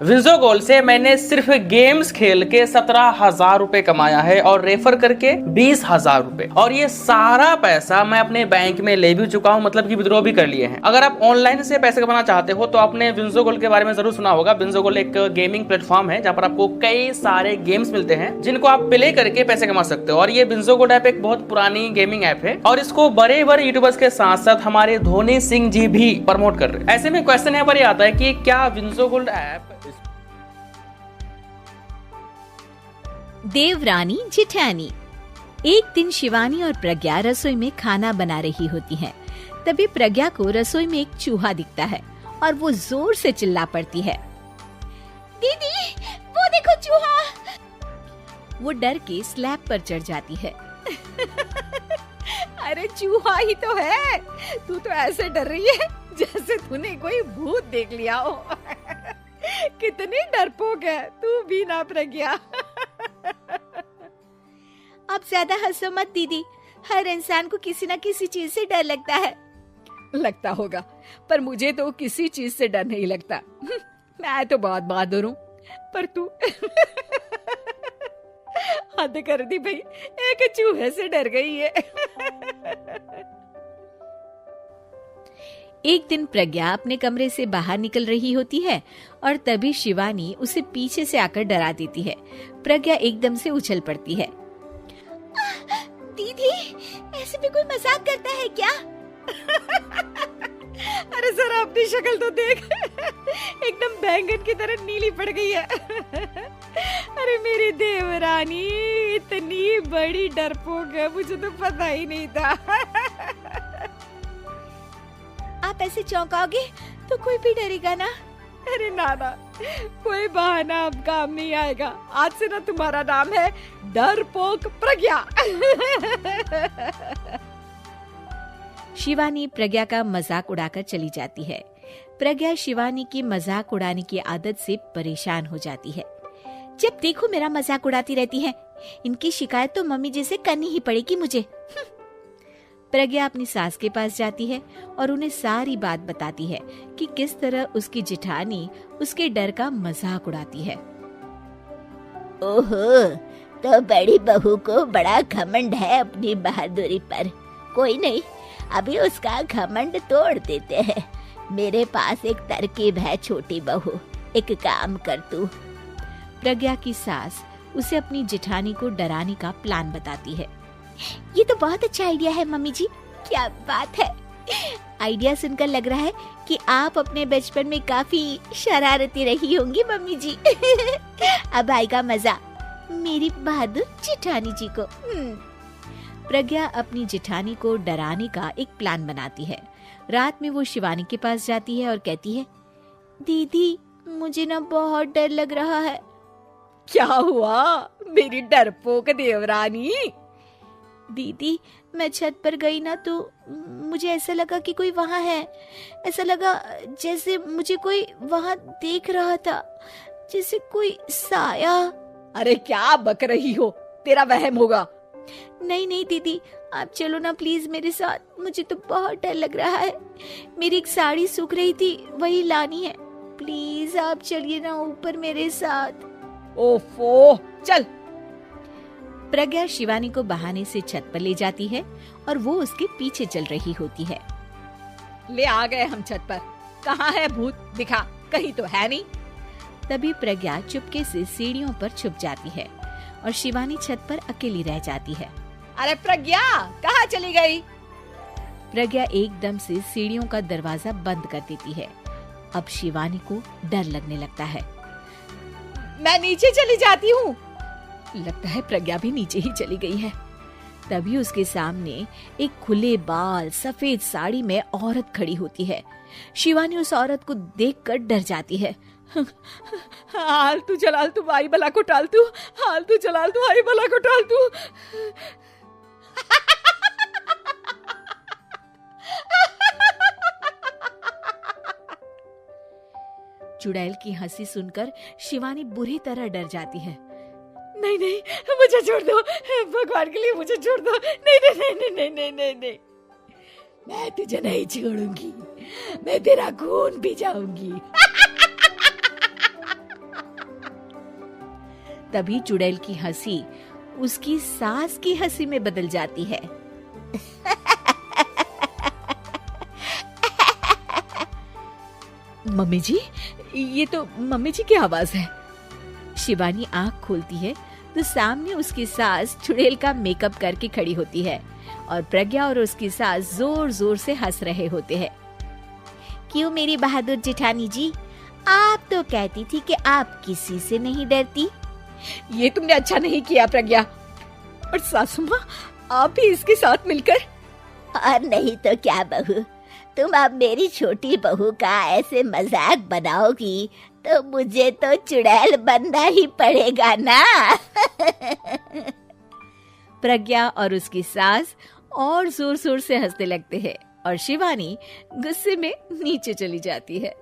WinZO gold से मैंने सिर्फ गेम्स खेल के 17,000 रुपए कमाया है और रेफर करके 20,000 रुपए, और ये सारा पैसा मैं अपने बैंक में ले भी चुका हूँ, मतलब कि विड्रॉ भी कर लिए हैं। अगर आप ऑनलाइन से पैसे कमाना चाहते हो तो आपने विंजो गोल्ड के बारे में जरूर सुना होगा। विंजो गोल्ड एक गेमिंग प्लेटफॉर्म है जहाँ पर आपको कई सारे गेम्स मिलते हैं जिनको आप प्ले करके पैसे कमा सकते हो। और ये विंजो गोल्ड ऐप एक बहुत पुरानी गेमिंग ऐप है और इसको बड़े बड़े यूट्यूबर्स के साथ साथ हमारे धोनी सिंह जी भी प्रमोट कर रहे हैं। ऐसे में क्वेश्चन यहाँ पर ये आता है कि क्या विंजो गोल्ड ऐप देवरानी जिठानी। एक दिन शिवानी और प्रज्ञा रसोई में खाना बना रही होती हैं। तभी प्रज्ञा को रसोई में एक चूहा दिखता है और वो जोर से चिल्ला पड़ती है, दीदी वो देखो चूहा। वो डर के स्लैब पर चढ़ जाती है। अरे चूहा ही तो है, तू तो ऐसे डर रही है जैसे तूने कोई भूत देख लिया हो। कितनी डरपोक है तू भी ना प्रज्ञा। आप ज्यादा हंसो मत दीदी, हर इंसान को किसी न किसी चीज से डर लगता है। लगता होगा, पर मुझे तो किसी चीज से डर नहीं लगता। मैं तो बहुत बहादुर हूँ, पर तू हद कर दी भाई, एक चूहे से डर गई है। एक दिन प्रज्ञा अपने कमरे से बाहर निकल रही होती है और तभी शिवानी उसे पीछे से आकर डरा देती है। प्रज्ञा एकदम से उछल पड़ती है। दीदी ऐसे भी कोई मजाक करता है क्या? अरे जरा अपनी शक्ल तो देख, एकदम बैंगन की तरह नीली पड़ गई है। अरे मेरी देवरानी इतनी बड़ी डरपोक है, मुझे तो पता ही नहीं था। आप ऐसे चौंकाओगे तो कोई भी डरेगा ना? अरे नाना, कोई बहाना अब काम नहीं आएगा। आज से ना तुम्हारा नाम है डरपोक प्रज्ञा। शिवानी प्रज्ञा का मजाक उड़ाकर चली जाती है। प्रज्ञा शिवानी की मजाक उड़ाने की आदत से परेशान हो जाती है। जब देखो मेरा मजाक उड़ाती रहती है, इनकी शिकायत तो मम्मी जी से करनी ही पड़ेगी मुझे। प्रज्ञा अपनी सास के पास जाती है और उन्हें सारी बात बताती है कि किस तरह उसकी जेठानी उसके डर का मजाक उड़ाती है। ओहो, तो बड़ी बहू को बड़ा घमंड है अपनी बहादुरी पर। कोई नहीं, अभी उसका घमंड तोड़ देते हैं। मेरे पास एक तरकीब है छोटी बहू, एक काम कर तू। प्रज्ञा की सास उसे अपनी जेठानी को डराने का प्लान बताती है। ये तो बहुत अच्छा आइडिया है मम्मी जी, क्या बात है। आइडिया सुनकर लग रहा है कि आप अपने बचपन में काफी शरारती रही होंगी मम्मी जी। अब आएगा मजा मेरी बहादुर जेठानी जी को। प्रज्ञा अपनी जेठानी को डराने का एक प्लान बनाती है। रात में वो शिवानी के पास जाती है और कहती है, दीदी मुझे ना बहुत डर लग रहा है। क्या हुआ मेरी डरपोक देवरानी? दीदी मैं छत पर गई ना तो मुझे ऐसा लगा कि कोई वहाँ है। ऐसा लगा जैसे मुझे कोई वहाँ देख रहा था, जैसे कोई साया। अरे क्या बक रही हो, तेरा वहम होगा। नहीं नहीं दीदी, आप चलो ना प्लीज मेरे साथ, मुझे तो बहुत डर लग रहा है। मेरी एक साड़ी सूख रही थी, वही लानी है। प्लीज आप चलिए ना ऊपर मेरे साथ। ओफो, चल। प्रज्ञा शिवानी को बहाने से छत पर ले जाती है और वो उसके पीछे चल रही होती है। ले आ गए हम छत पर, कहाँ है भूत, दिखा, कहीं तो है नहीं। तभी प्रज्ञा चुपके से सीढ़ियों पर छुप जाती है और शिवानी छत पर अकेली रह जाती है। अरे प्रज्ञा कहाँ चली गई? प्रज्ञा एकदम से सीढ़ियों का दरवाजा बंद कर देती है। अब शिवानी को डर लगने लगता है। मैं नीचे चली जाती हूँ। लगता है प्रज्ञा भी नीचे ही चली गई है। तभी उसके सामने एक खुले बाल सफेद साड़ी में औरत खड़ी होती है। शिवानी उस औरत को देखकर डर जाती है। हाल तू जलाल तू आई बला को टाल तू, हाल तू जलाल तू आई बला को टाल तू। चुड़ैल की हंसी सुनकर शिवानी बुरी तरह डर जाती है। नहीं नहीं, मुझे छोड़ दो, भगवान के लिए मुझे छोड़ दो। नहीं नहीं नहीं नहीं नहीं नहीं नहीं, नहीं। मैं तुझे नहीं छोड़ूंगी, मैं तेरा खून पी जाऊंगी। तभी चुड़ैल की हंसी उसकी सास की हंसी में बदल जाती है। मम्मी जी, ये तो मम्मी जी की आवाज है। शिवानी आंख खोलती है तो सामने उसकी सास चुड़ैल का मेकअप करके खड़ी होती है और प्रज्ञा और उसकी सास जोर जोर से हंस रहे होते हैं। क्यों मेरी बहादुर जेठानी जी, आप तो कहती थी कि आप किसी से नहीं डरती। ये तुमने अच्छा नहीं किया प्रज्ञा। और सासू माँ, आप भी इसके साथ मिलकर। और नहीं तो क्या बहू, तुम अब मेरी छोटी बहू का ऐसे मजाक बनाओगी तो मुझे तो चुड़ैल बनना ही पड़ेगा ना। प्रज्ञा और उसकी सास और जोर जोर से हंसने लगते हैं और शिवानी गुस्से में नीचे चली जाती है।